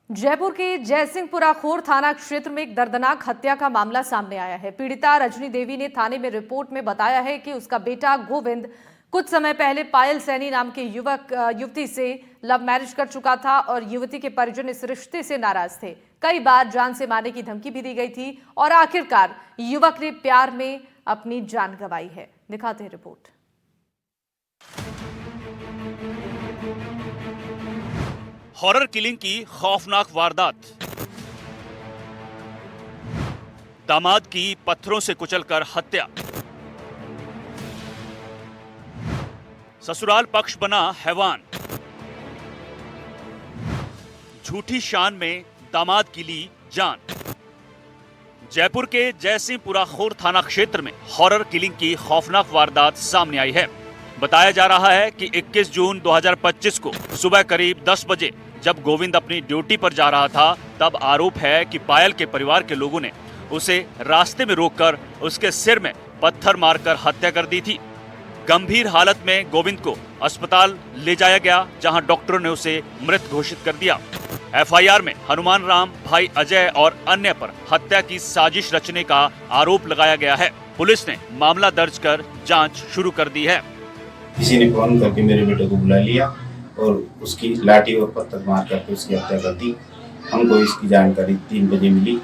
जयपुर के जयसिंहपुरा खोर थाना क्षेत्र में एक दर्दनाक हत्या का मामला सामने आया है। पीड़िता रजनी देवी ने थाने में रिपोर्ट में बताया है कि उसका बेटा गोविंद कुछ समय पहले पायल सैनी नाम के युवती से लव मैरिज कर चुका था और युवती के परिजन इस रिश्ते से नाराज थे। कई बार जान से मारने की धमकी भी दी गई थी और आखिरकार युवक ने प्यार में अपनी जान गंवाई है। दिखाते हैं रिपोर्ट। हॉरर किलिंग की खौफनाक वारदात। दामाद की पत्थरों से कुचलकर हत्या। ससुराल पक्ष बना हैवान। झूठी शान में दामाद की ली जान। जयपुर के जयसिंहपुरा खोर थाना क्षेत्र में हॉरर किलिंग की खौफनाक वारदात सामने आई है। बताया जा रहा है कि 21 जून 2025 को सुबह करीब 10 बजे जब गोविंद अपनी ड्यूटी पर जा रहा था, तब आरोप है कि पायल के परिवार के लोगों ने उसे रास्ते में रोककर उसके सिर में पत्थर मारकर हत्या कर दी थी। गंभीर हालत में गोविंद को अस्पताल ले जाया गया, जहां डॉक्टरों ने उसे मृत घोषित कर दिया। एफआईआर में हनुमान राम, भाई अजय और अन्य पर हत्या की साजिश रचने का आरोप लगाया गया है। पुलिस ने मामला दर्ज कर जांच शुरू कर दी है। किसी ने फोन करके मेरे बेटे को बुला लिया और उसकी लाठी और पत्थर मार करके उसकी हत्या कर दी। हमको इसकी जानकारी 3 बजे मिली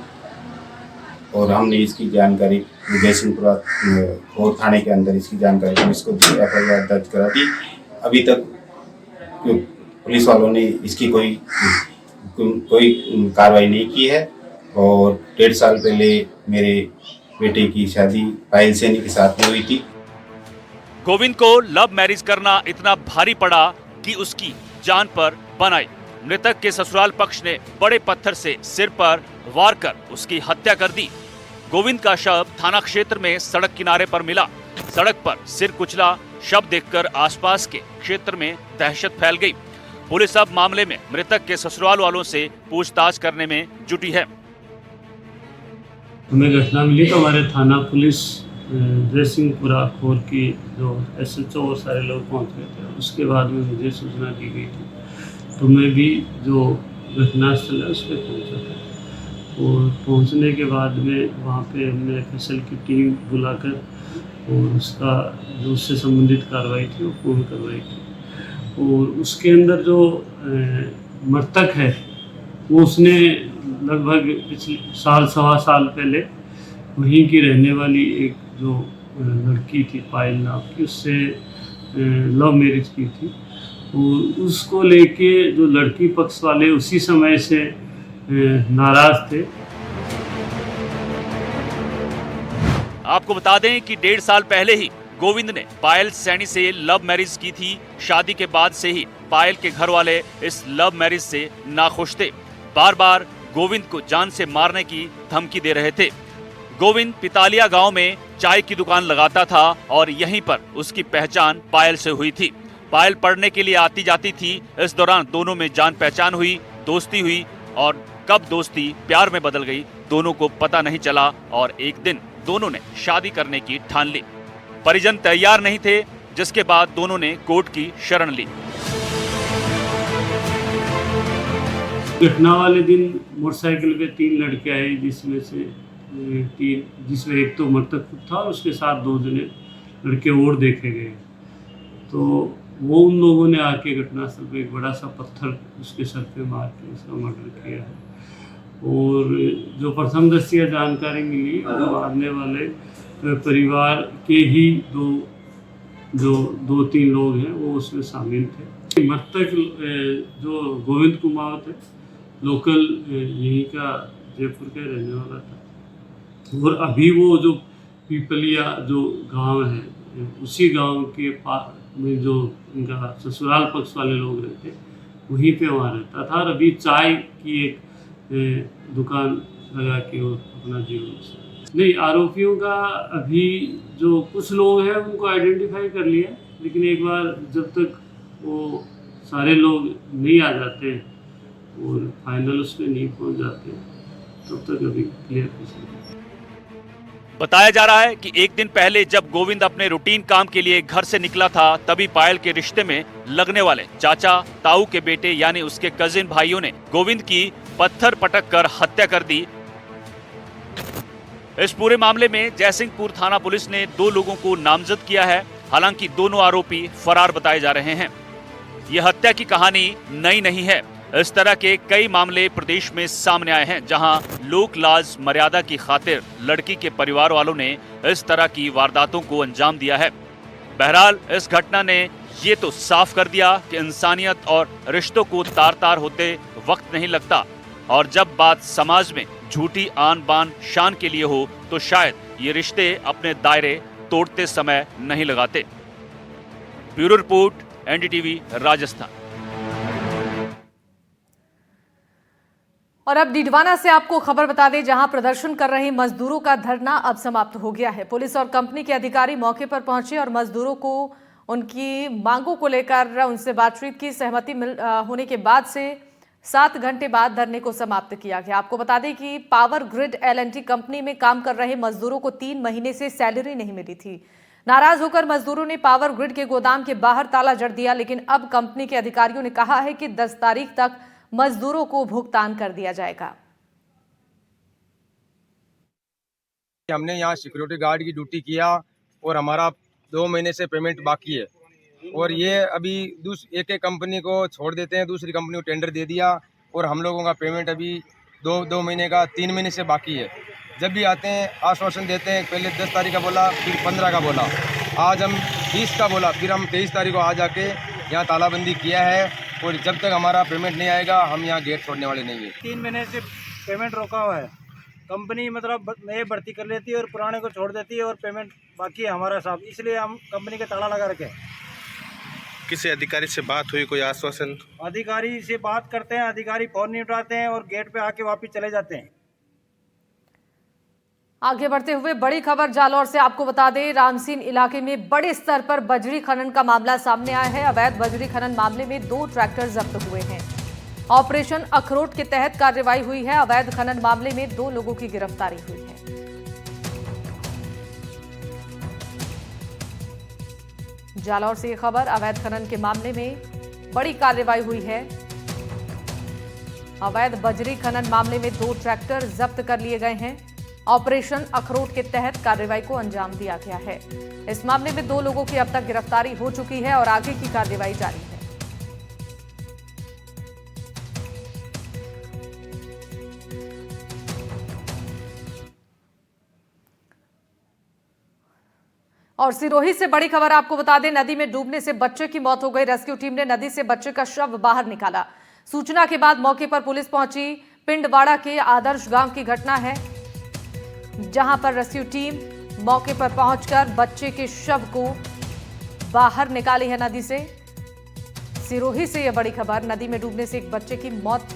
और हमने इसकी जानकारी जयसिंहपुरा खोर थाने के अंदर इसकी जानकारी पुलिस को दी, एफआईआर दर्ज करा दी। अभी तक पुलिस वालों ने इसकी कोई कार्रवाई नहीं की है और 1.5 साल पहले मेरे बेटे की शादी पायल सैनी के साथ हुई थी। गोविंद को लव मैरिज करना इतना भारी पड़ा कि उसकी जान पर बन आई। मृतक के ससुराल पक्ष ने बड़े पत्थर से सिर पर वार कर उसकी हत्या कर दी। गोविंद का शव थाना क्षेत्र में सड़क किनारे पर मिला। सड़क पर सिर कुचला शव देखकर आसपास के क्षेत्र में दहशत फैल गई। पुलिस अब मामले में मृतक के ससुराल वालों से पूछताछ करने में जुटी है। हमें घटना मिली तो हमारे थाना पुलिस जयसिंहपुरा खोर की जो एसएचओ और सारे लोग पहुंच गए थे। उसके बाद में मुझे सूचना दी गई थी तो मैं भी जो घटनास्थल है उस पर पहुँचा था और पहुंचने के बाद में वहाँ पे हमने एफएसएल की टीम बुलाकर और उसका जो उससे संबंधित कार्रवाई थी वो पूर्ण करवाई थी। और उसके अंदर जो मृतक है वो उसने लगभग पिछले सवा साल पहले वहीं की रहने वाली एक जो लड़की थी पायल नाम की, उससे लव मैरिज की थी और उसको लेके जो लड़की पक्ष वाले उसी समय से नाराज थे। आपको बता दें कि 1.5 साल पहले ही गोविंद ने पायल सैनी से लव मैरिज की थी। शादी के बाद से ही पायल के घर वाले इस लव मैरिज से नाखुश थे। बार बार गोविंद को जान से मारने की धमकी दे रहे थे। गोविंद पितालिया गांव में चाय की दुकान लगाता था और यहीं पर उसकी पहचान पायल से हुई थी। पायल पढ़ने के लिए आती जाती थी। इस दौरान दोनों में जान पहचान हुई, दोस्ती हुई और कब दोस्ती प्यार में बदल गई दोनों को पता नहीं चला और एक दिन दोनों ने शादी करने की ठान ली। परिजन तैयार नहीं थे, जिसके बाद दोनों ने कोर्ट की शरण ली। घटना वाले दिन मोटरसाइकिल पे 3 लड़के आए, जिसमें एक तो मृतक था और उसके साथ 2 जने लड़के और देखे गए। तो वो उन लोगों ने आके घटनास्थल पे एक बड़ा सा पत्थर उसके सर पे मार के उसका मर्डर किया है। और जो प्रथम दृष्टया जानकारी मिली वो मारने वाले परिवार के ही 2-3 लोग हैं, वो उसमें शामिल थे। मृतक जो गोविंद कुमार थे, लोकल यहीं का जयपुर का रहने वाला था और अभी वो जो पीपलिया जो गांव है उसी गांव के पास में जो इनका ससुराल पक्ष वाले लोग रहते वहीं पे वहाँ रहता था और अभी चाय की एक दुकान लगा के वो अपना जीवन नहीं। आरोपियों का अभी जो कुछ लोग हैं उनको आइडेंटिफाई कर लिया, लेकिन एक बार जब तक वो सारे लोग नहीं आ जाते और फाइनल उसमें नहीं पहुंच जाते तब तक अभी क्लियर कुछ नहीं। बताया जा रहा है कि एक दिन पहले जब गोविंद अपने रूटीन काम के लिए घर से निकला था, तभी पायल के रिश्ते में लगने वाले चाचा ताऊ के बेटे यानी उसके कजिन भाइयों ने गोविंद की पत्थर पटक कर हत्या कर दी। इस पूरे मामले में जयसिंहपुर थाना पुलिस ने 2 लोगों को नामजद किया है। हालांकि दोनों आरोपी फरार बताए जा रहे हैं। यह हत्या की कहानी नई नहीं है। इस तरह के कई मामले प्रदेश में सामने आए हैं, जहां लोक लाज मर्यादा की खातिर लड़की के परिवार वालों ने इस तरह की वारदातों को अंजाम दिया है। बहरहाल इस घटना ने ये तो साफ कर दिया कि इंसानियत और रिश्तों को तार तार होते वक्त नहीं लगता, और जब बात समाज में झूठी आन बान शान के लिए हो तो शायद ये रिश्ते अपने दायरे तोड़ते समय नहीं लगाते। Bureau report, NDTV, Rajasthan. और अब डीडवाना से आपको खबर बता दें, जहां प्रदर्शन कर रहे मजदूरों का धरना अब समाप्त हो गया है। पुलिस और कंपनी के अधिकारी मौके पर पहुंचे और मजदूरों को उनकी मांगों को लेकर उनसे बातचीत की। सहमति होने के बाद से 7 घंटे बाद धरने को समाप्त किया गया। आपको बता दें कि पावर ग्रिड L&T कंपनी में काम कर रहे मजदूरों को 3 महीने से सैलरी नहीं मिली थी। नाराज होकर मजदूरों ने पावर ग्रिड के गोदाम के बाहर ताला जड़ दिया, लेकिन अब कंपनी के अधिकारियों ने कहा है कि 10 तारीख तक मजदूरों को भुगतान कर दिया जाएगा। हमने यहाँ सिक्योरिटी गार्ड की ड्यूटी किया और हमारा 2 महीने से पेमेंट बाकी है, और ये अभी एक कंपनी को छोड़ देते हैं, दूसरी कंपनी को टेंडर दे दिया, और हम लोगों का पेमेंट अभी 2 महीने का 3 महीने से बाकी है। जब भी आते हैं आश्वासन देते हैं, पहले 10 तारीख का बोला, फिर 15 का बोला, आज हम 20 का बोला, फिर हम 23 तारीख को आ जाके यहाँ तालाबंदी किया है, और जब तक हमारा पेमेंट नहीं आएगा हम यहाँ गेट छोड़ने वाले नहीं है। 3 महीने से पेमेंट रोका हुआ है। कंपनी मतलब नए भर्ती कर लेती है और पुराने को छोड़ देती है, और पेमेंट बाकी है हमारा साहब, इसलिए हम कंपनी के ताला लगा रखे हैं। किसी अधिकारी से बात हुई, कोई आश्वासन? अधिकारी से बात करते हैं, अधिकारी फोन नहीं उठाते हैं और गेट पे आके वापस चले जाते हैं। आगे बढ़ते हुए बड़ी खबर जालौर से आपको बता दें, रामसीन इलाके में बड़े स्तर पर बजरी खनन का मामला सामने आया है। अवैध बजरी खनन मामले में 2 ट्रैक्टर जब्त हुए हैं। ऑपरेशन अखरोट के तहत कार्रवाई हुई है। अवैध खनन मामले में 2 लोगों की गिरफ्तारी हुई है। जालौर से ये खबर, अवैध खनन के मामले में बड़ी कार्रवाई हुई है। अवैध बजरी खनन मामले में 2 ट्रैक्टर जब्त कर लिए गए हैं। ऑपरेशन अखरोट के तहत कार्रवाई को अंजाम दिया गया है। इस मामले में 2 लोगों की अब तक गिरफ्तारी हो चुकी है और आगे की कार्रवाई जारी है। और सिरोही से बड़ी खबर आपको बता दें, नदी में डूबने से बच्चे की मौत हो गई। रेस्क्यू टीम ने नदी से बच्चे का शव बाहर निकाला। सूचना के बाद मौके पर पुलिस पहुंची। पिंडवाड़ा के आदर्श गांव की घटना है, जहां पर रेस्क्यू टीम मौके पर पहुंचकर बच्चे के शव को बाहर निकाली है नदी से। सिरोही से यह बड़ी खबर, नदी में डूबने से एक बच्चे की मौत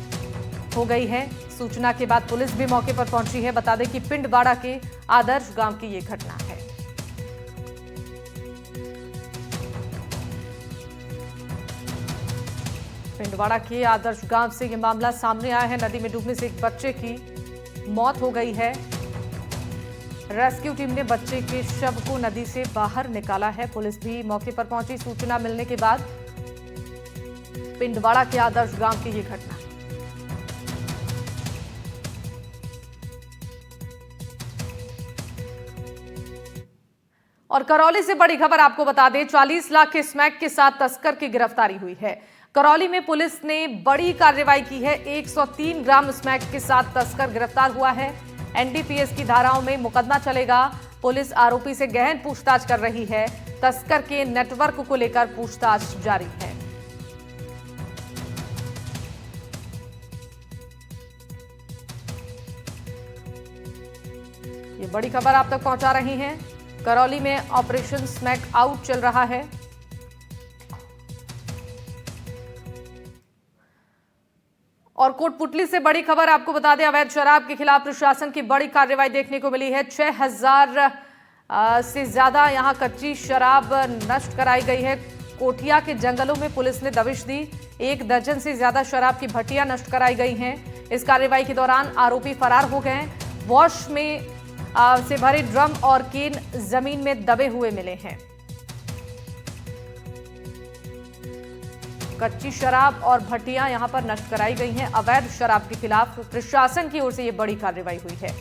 हो गई है। सूचना के बाद पुलिस भी मौके पर पहुंची है। बता दें कि पिंडवाड़ा के आदर्श गांव की यह घटना है। पिंडवाड़ा के आदर्श गांव से यह मामला सामने आया है। नदी में डूबने से एक बच्चे की मौत हो गई है। रेस्क्यू टीम ने बच्चे के शव को नदी से बाहर निकाला है। पुलिस भी मौके पर पहुंची। सूचना मिलने के बाद पिंडवाड़ा के आदर्श गांव की यह घटना है। और करौली से बड़ी खबर आपको बता दें, 40 लाख के स्मैक के साथ तस्कर की गिरफ्तारी हुई है। करौली में पुलिस ने बड़ी कार्रवाई की है। 103 ग्राम स्मैक के साथ तस्कर गिरफ्तार हुआ है। एनडीपीएस की धाराओं में मुकदमा चलेगा। पुलिस आरोपी से गहन पूछताछ कर रही है। तस्कर के नेटवर्क को लेकर पूछताछ जारी है। ये बड़ी खबर आप तक पहुंचा रही हैं। करौली में ऑपरेशन स्मैक आउट चल रहा है। और कोटपुतली से बड़ी खबर आपको बता दें, अवैध शराब के खिलाफ प्रशासन की बड़ी कार्रवाई देखने को मिली है। 6000 से ज्यादा यहां कच्ची शराब नष्ट कराई गई है। कोठिया के जंगलों में पुलिस ने दबिश दी। 1 दर्जन से ज्यादा शराब की भट्टियां नष्ट कराई गई हैं। इस कार्रवाई के दौरान आरोपी फरार हो गए। वॉश में से भरे ड्रम और केन जमीन में दबे हुए मिले हैं। कच्ची शराब और भट्टियां यहां पर नष्ट कराई गई हैं। अवैध शराब के खिलाफ प्रशासन की ओर से यह बड़ी कार्रवाई हुई है।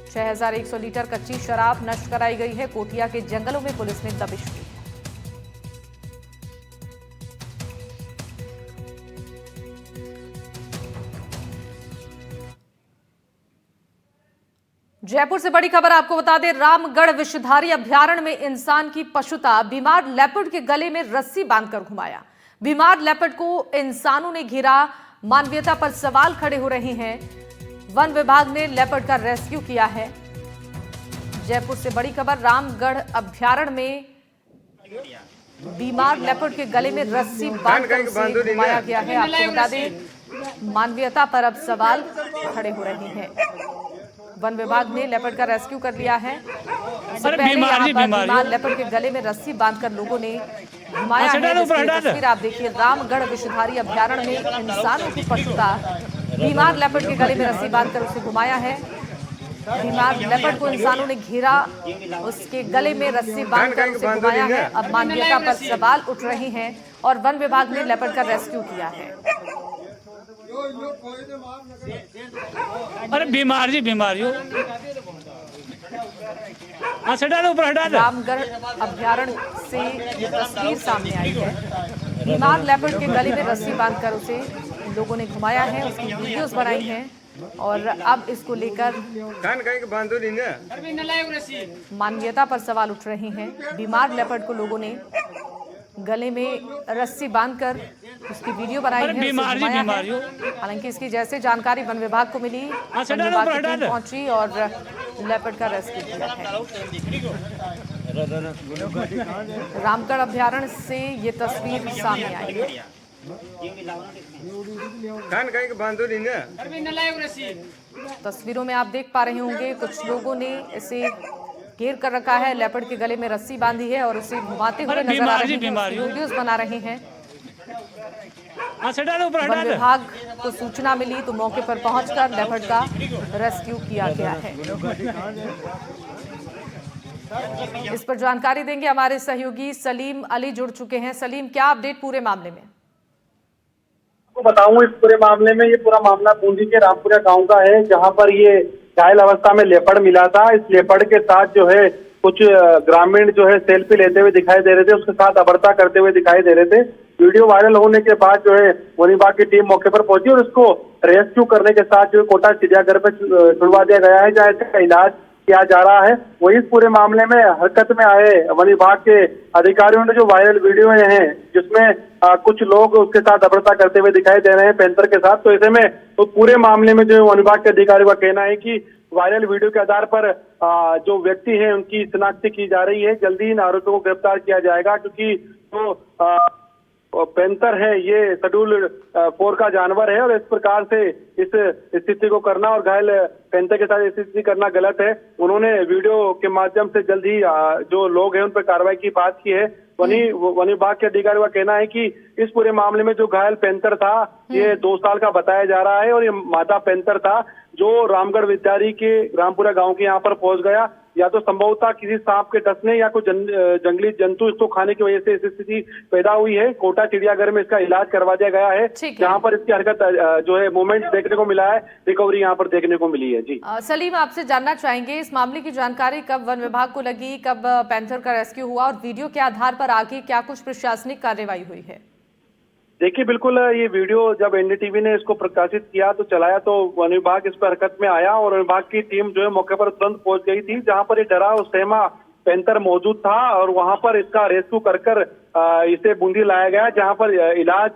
6100 लीटर कच्ची शराब नष्ट कराई गई है। कोटिया के जंगलों में पुलिस ने दबिश की है। जयपुर से बड़ी खबर आपको बता दें, रामगढ़ विषधारी अभयारण्य में इंसान की पशुता, बीमार लेपर्ड के गले में रस्सी बांधकर घुमाया। बीमार लेपर्ड को इंसानों ने घेरा, मानवीयता पर सवाल खड़े हो रहे हैं। वन विभाग ने लेपर्ड का रेस्क्यू किया है। जयपुर से बड़ी खबर, रामगढ़ अभयारण्य में बीमार लेपर्ड के गले में रस्सी बांधकर उसे घुमाया गया है। आपको बता दें, मानवीयता पर अब सवाल खड़े हो रहे हैं। वन विभाग ने लेपर्ड का रेस्क्यू कर लिया है। इससे पहले यहाँ पर बीमार लेपर्ड के गले में रस्सी बांधकर लोगों ने घुमाया है। तस्वीर आप देखिए, रामगढ़ विषधारी अभयारण्य में इंसानों की पशुता, बीमार लेपर्ड के गले में रस्सी बांधकर उसे घुमाया है। बीमार लेपर्ड को इंसानों ने घेरा, उसके गले में रस्सी बांधकर उसे घुमाया है। अब मानवीयता पर सवाल उठ रहे हैं और वन विभाग ने लेपर्ड का रेस्क्यू किया है। अरे बीमार जी बीमार हो, रामगढ़ अभयारण्य से ये तस्वीर सामने आई है। बीमार लेपर्ड के गले में रस्सी बांधकर उसे लोगों ने घुमाया है, उसकी वीडियोस बनाई हैं और अब इसको लेकर मानवीयता पर सवाल उठ रहे हैं। बीमार लेपर्ड को लोगों ने गले में रस्सी बांधकर उसकी वीडियो बनाई है। हालांकि इसकी जैसे जानकारी वन विभाग को मिली, वन विभाग की टीम पहुंची और लेपर्ड का रेस्क्यू किया है। रामगढ़ अभयारण्य से ये तस्वीर सामने आई है। तस्वीरों में आप देख पा रहे होंगे, कुछ लोगों ने इसे घेर कर रखा है, लेपर्ड के गले में रस्सी बांधी है और उसे घुमाते हुए नजर आ रहे हैं, वीडियोस बना रहे हैं। वन विभाग को सूचना मिली तो मौके पर पहुंचकर लेपर्ड का रेस्क्यू किया गया है। इस पर जानकारी देंगे हमारे सहयोगी सलीम अली जुड़ चुके हैं। सलीम, क्या अपडेट पूरे मामले में? बताऊं, इस पूरे मामले में, ये पूरा मामला बूंदी के रामपुरा गांव का है, जहां पर ये घायल अवस्था में लेपर्ड मिला था। इस लेपर्ड के साथ जो है कुछ ग्रामीण जो है सेल्फी लेते हुए दिखाई दे रहे थे, उसके साथ अबरता करते हुए दिखाई दे रहे थे। वीडियो वायरल होने के बाद जो है वन विभाग की टीम मौके पर पहुंची और उसको रेस्क्यू करने के साथ जो कोटा चिड़ियाघर पर छुड़वा दिया गया है, जहाँ इसका इलाज किया जा रहा है। वही इस पूरे मामले में हरकत में आए वन विभाग के अधिकारियों ने जो वायरल वीडियो हैं जिसमें कुछ लोग उसके साथ अबरता करते हुए दिखाई दे रहे हैं पैंथर के साथ, तो ऐसे में तो पूरे मामले में जो वन विभाग के अधिकारियों का कहना है कि वायरल वीडियो के आधार पर जो व्यक्ति हैं उनकी शिनाख्त की जा रही है। जल्दी इन आरोपियों को गिरफ्तार किया जाएगा, क्योंकि जो पैंथर है ये शेड्यूल 4 का जानवर है और इस प्रकार से इस स्थिति को करना और घायल पैंथर के साथ स्थिति करना गलत है। उन्होंने वीडियो के माध्यम से जल्द ही जो लोग हैं उन पर कार्रवाई की बात की है। वन विभाग के अधिकारियों का कहना है कि इस पूरे मामले में जो घायल पैंथर था ये 2 साल का बताया जा रहा है और ये मादा पैंथर था जो रामगढ़ विद्यारी के रामपुरा गांव के यहाँ पर पहुंच गया। या तो संभवतः किसी सांप के डसने या कोई जंगली जंतु इसको खाने की वजह से ऐसी स्थिति पैदा हुई है। कोटा चिड़ियाघर में इसका इलाज करवा दिया गया है, जहाँ पर इसकी हरकत जो है मूवमेंट देखने को मिला है, रिकवरी यहाँ पर देखने को मिली है। जी सलीम, आपसे जानना चाहेंगे इस मामले की जानकारी कब वन विभाग को लगी, कब पैंथर का रेस्क्यू हुआ और वीडियो के आधार पर आगे क्या कुछ प्रशासनिक कार्रवाई हुई है? देखिए, बिल्कुल ये वीडियो जब एनडीटीवी ने इसको प्रकाशित किया तो चलाया तो वन विभाग इस पर हरकत में आया और वन विभाग की टीम जो है मौके पर तुरंत पहुंच गई थी, जहां पर ये डरा और सहमा पैंथर मौजूद था और वहां पर इसका रेस्क्यू कर इसे बूंदी लाया गया, जहां पर इलाज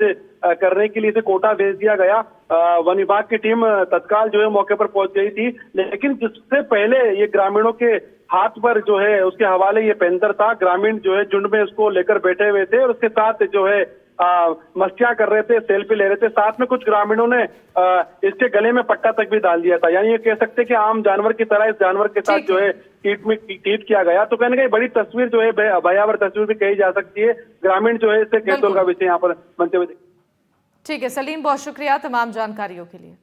करने के लिए इसे कोटा भेज दिया गया। वन विभाग की टीम तत्काल जो है मौके पर पहुंच गई थी, लेकिन जिससे पहले ये ग्रामीणों के हाथ पर जो है उसके हवाले ये पैंथर था। ग्रामीण जो है झुंड में उसको लेकर बैठे हुए थे और उसके साथ जो है मस्तियां कर रहे थे, सेल्फी ले रहे थे। साथ में कुछ ग्रामीणों ने इसके गले में पट्टा तक भी डाल दिया था। यानी ये कह सकते कि आम जानवर की तरह इस जानवर के साथ जो है ट्रीट किया गया। तो कहने का बड़ी तस्वीर जो है भयावह तस्वीर भी कही जा सकती है। ग्रामीण जो है इससे कैतोल का विषय यहाँ पर बनते हुए। ठीक है सलीम, बहुत शुक्रिया तमाम जानकारियों के लिए।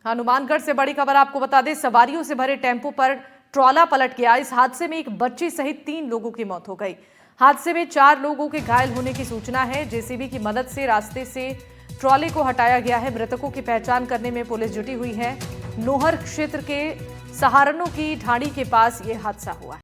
हनुमानगढ़ से बड़ी खबर आपको बता दें, सवारियों से भरे टेम्पो पर ट्रॉला पलट गया। इस हादसे में एक बच्ची सहित 3 लोगों की मौत हो गई। हादसे में 4 लोगों के घायल होने की सूचना है। जेसीबी की मदद से रास्ते से ट्रॉली को हटाया गया है। मृतकों की पहचान करने में पुलिस जुटी हुई है। नोहर क्षेत्र के सहारनों की ढाणी के पास यह हादसा हुआ है।